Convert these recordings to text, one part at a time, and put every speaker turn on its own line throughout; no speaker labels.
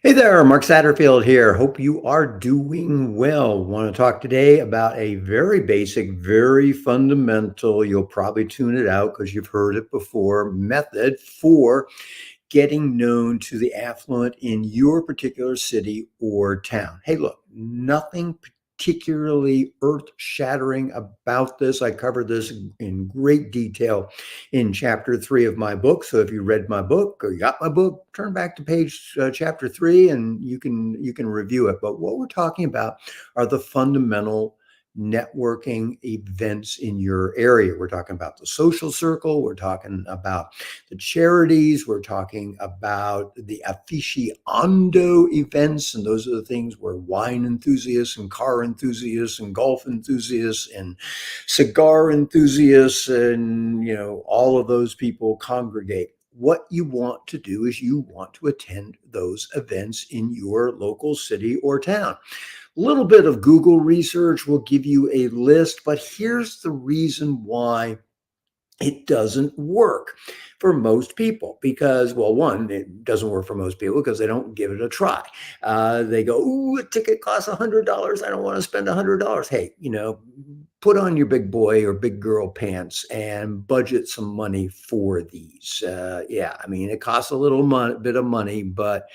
Hey there, Mark Satterfield here. Hope you are doing well. Want to talk today about a very basic, very fundamental, you'll probably tune it out because you've heard it before, method for getting known to the affluent in your particular city or town. Hey, look, nothing particularly earth-shattering about this. I covered this in great detail in chapter 3 of my book. So if you read my book or you got my book, turn back to page chapter 3 and you can review it. But what we're talking about are the fundamental networking events in your area. We're talking about the social circle, we're talking about the charities, we're talking about the aficionado events, and those are the things where wine enthusiasts and car enthusiasts and golf enthusiasts and cigar enthusiasts and all of those people congregate. What you want to do is you want to attend those events in your local city or town. A little bit of Google research will give you a list, but here's the reason why it doesn't work for most people because, well, one, it doesn't work for most people because they don't give it a try. They go, "Ooh, a ticket costs $100. I don't want to spend $100." Hey, put on your big boy or big girl pants and budget some money for these. Yeah, I mean, it costs a little bit of money, but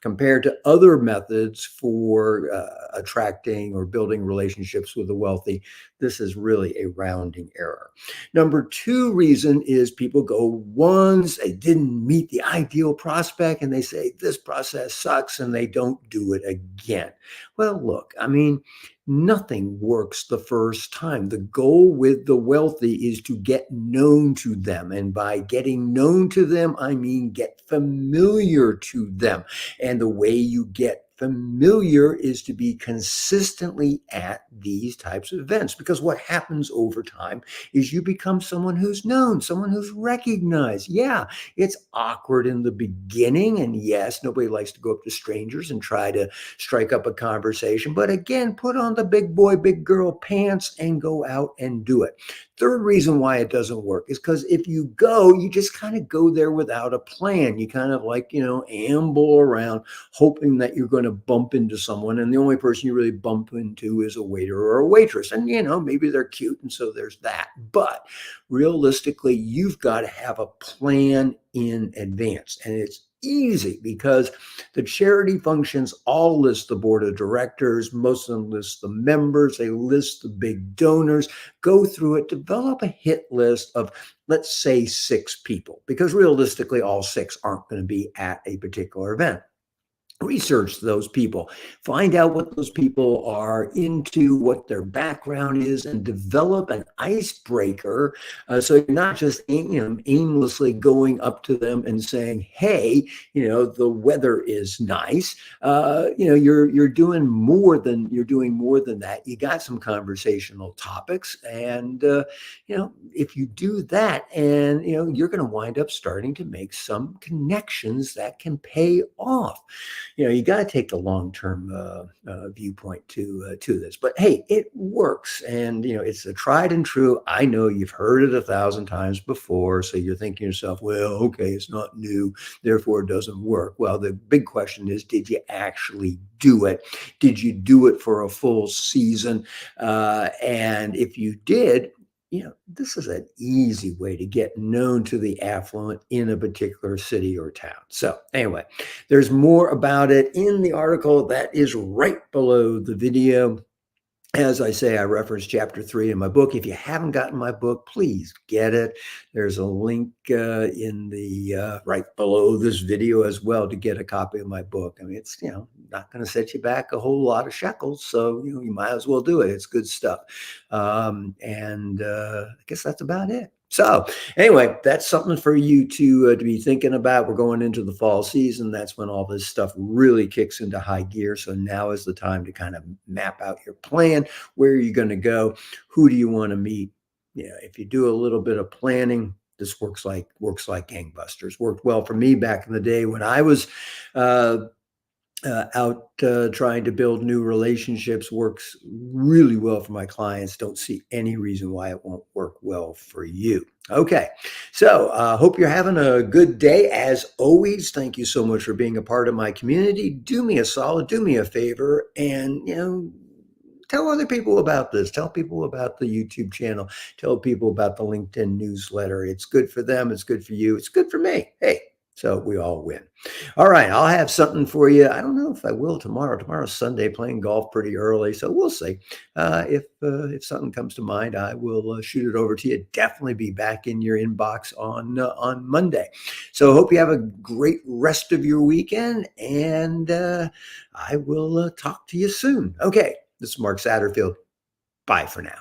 compared to other methods for attracting or building relationships with the wealthy, this is really a rounding error. Number two reason is people go once, they didn't meet the ideal prospect, and they say, this process sucks, and they don't do it again. Well, look, I mean, nothing works the first time. The goal with the wealthy is to get known to them. And by getting known to them, I mean get familiar to them. And the way you get familiar is to be consistently at these types of events, because what happens over time is you become someone who's known, someone who's recognized. Yeah, it's awkward in the beginning, and yes, nobody likes to go up to strangers and try to strike up a conversation, but again, put on the big boy, big girl pants and go out and do it. Third reason why it doesn't work is because if you go, you just kind of go there without a plan. You kind of amble around hoping that you're going to bump into someone, and the only person you really bump into is a waiter or a waitress. And maybe they're cute, and so there's that. But realistically, you've got to have a plan in advance, and it's easy because the charity functions all list the board of directors, most of them list the members, they list the big donors. Go through it, develop a hit list of, let's say, 6 people, because realistically all 6 aren't going to be at a particular event. Research those people, find out what those people are into, what their background is, and develop an icebreaker. So you're not just aimlessly going up to them and saying, "Hey, the weather is nice." You're doing more than that. You got some conversational topics, and if you do that, and you're going to wind up starting to make some connections that can pay off. You got to take the long-term viewpoint to this. But hey, it works, and it's a tried and true. I know you've heard it 1,000 times before, so you're thinking to yourself, well, okay, it's not new, therefore it doesn't work. Well, the big question is, did you actually do it? Did you do it for a full season? And if you did, this is an easy way to get known to the affluent in a particular city or town. So anyway, there's more about it in the article that is right below the video. As I say, I reference chapter 3 in my book. If you haven't gotten my book, please get it. There's a link in the right below this video as well to get a copy of my book. I mean, it's not going to set you back a whole lot of shekels, so you might as well do it. It's good stuff, and I guess that's about it. So anyway, that's something for you to be thinking about. We're going into the fall season. That's when all this stuff really kicks into high gear. So now is the time to kind of map out your plan. Where are you going to go? Who do you want to meet? If you do a little bit of planning, this works like gangbusters. Worked well for me back in the day when I was out trying to build new relationships works really well for my clients. Don't see any reason why it won't work well for you. Okay, so hope you're having a good day. As always, thank you so much for being a part of my community. Do me a solid, do me a favor, and tell other people about this. Tell people about the YouTube channel. Tell people about the LinkedIn newsletter. It's good for them. It's good for you. It's good for me. Hey, so we all win. All right, I'll have something for you. I don't know if I will tomorrow. Tomorrow's Sunday, playing golf pretty early, so we'll see. If something comes to mind, I will shoot it over to you. Definitely be back in your inbox on Monday. So hope you have a great rest of your weekend, and I will talk to you soon. Okay, this is Mark Satterfield. Bye for now.